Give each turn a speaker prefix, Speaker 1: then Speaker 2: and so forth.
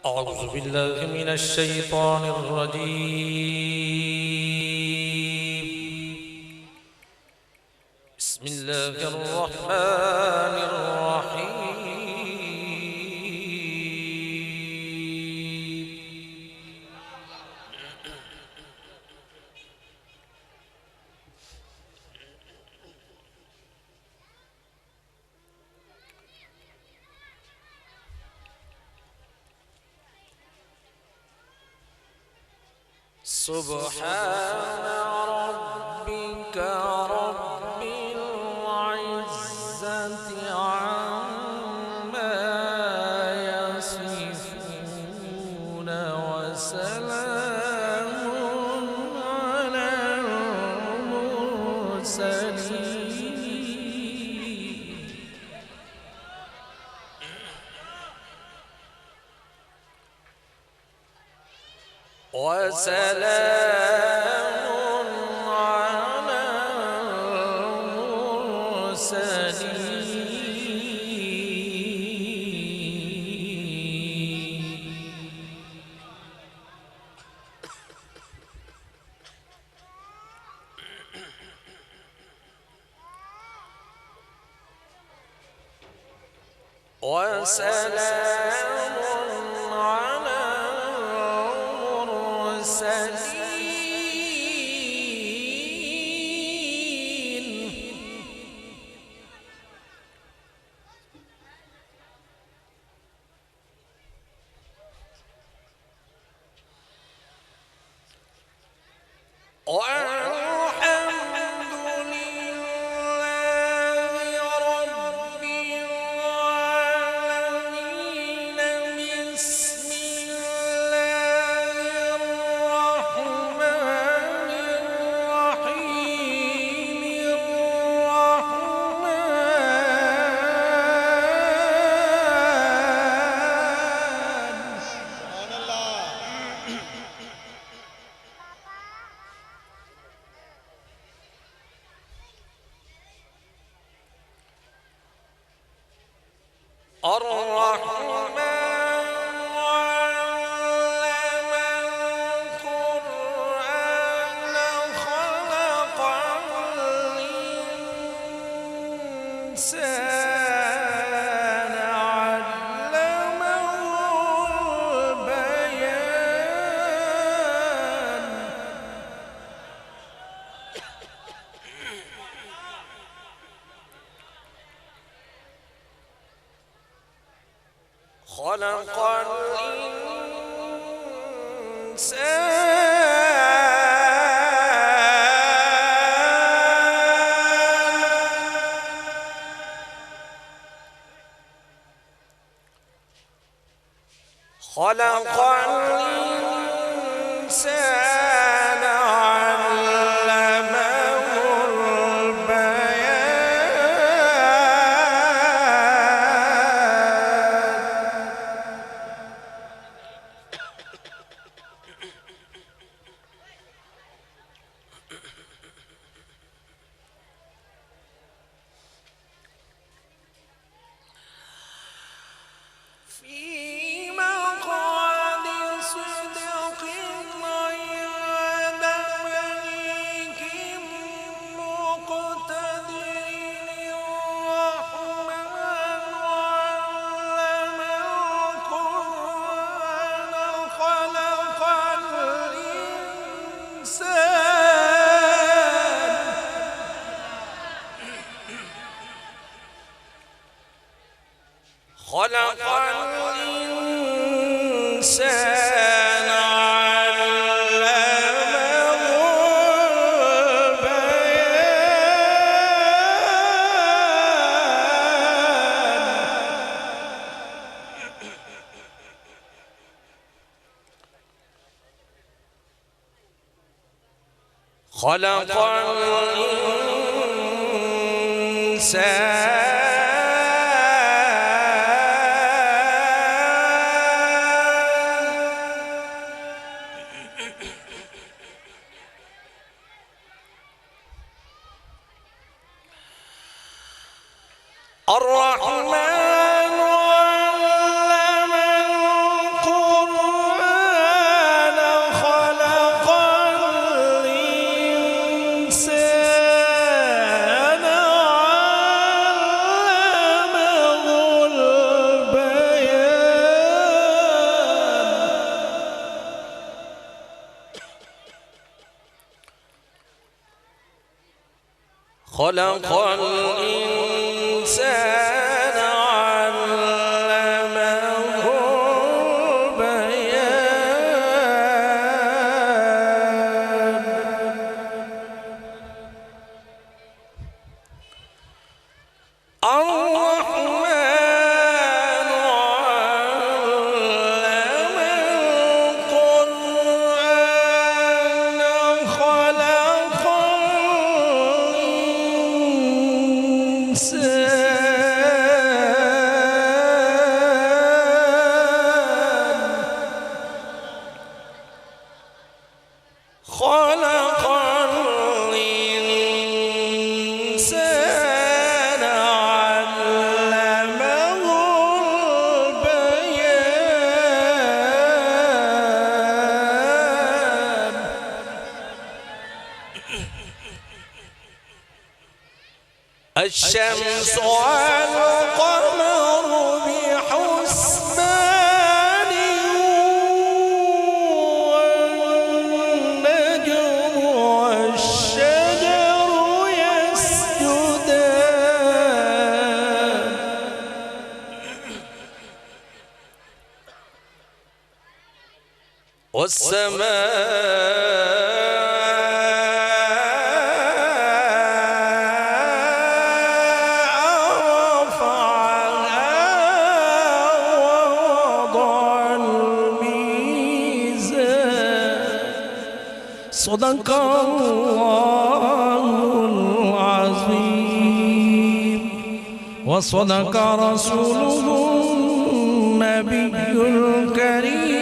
Speaker 1: أعوذ بالله من الشيطان الرجيم. بسم الله الرحمن الرحيم. سبحان ربك رب العزة عما يصفون وسلام على المرسلين وسلام على المرسلين وسلام على والحمد لله رب العالمين. بسم الله الرحمن الرحيم. الرحمن علم القرآن خلق الإنسان علمه البيان. خلق الإنسان علمه في مقعد صدق غير مليك مقتدر. الرحمن علم القرآن خلق الإنسان علمه البيان. خلق الإنسان الرحمن علم القرآن خلق الإنسان علمه البيان الرحمن علم القرآن خلق خلق الإنسان علمه البيان الشمس والقمر بحسبان والنجم والشجر يسجدان والسماء صدق الله العظيم وصدق رسوله النبي الكريم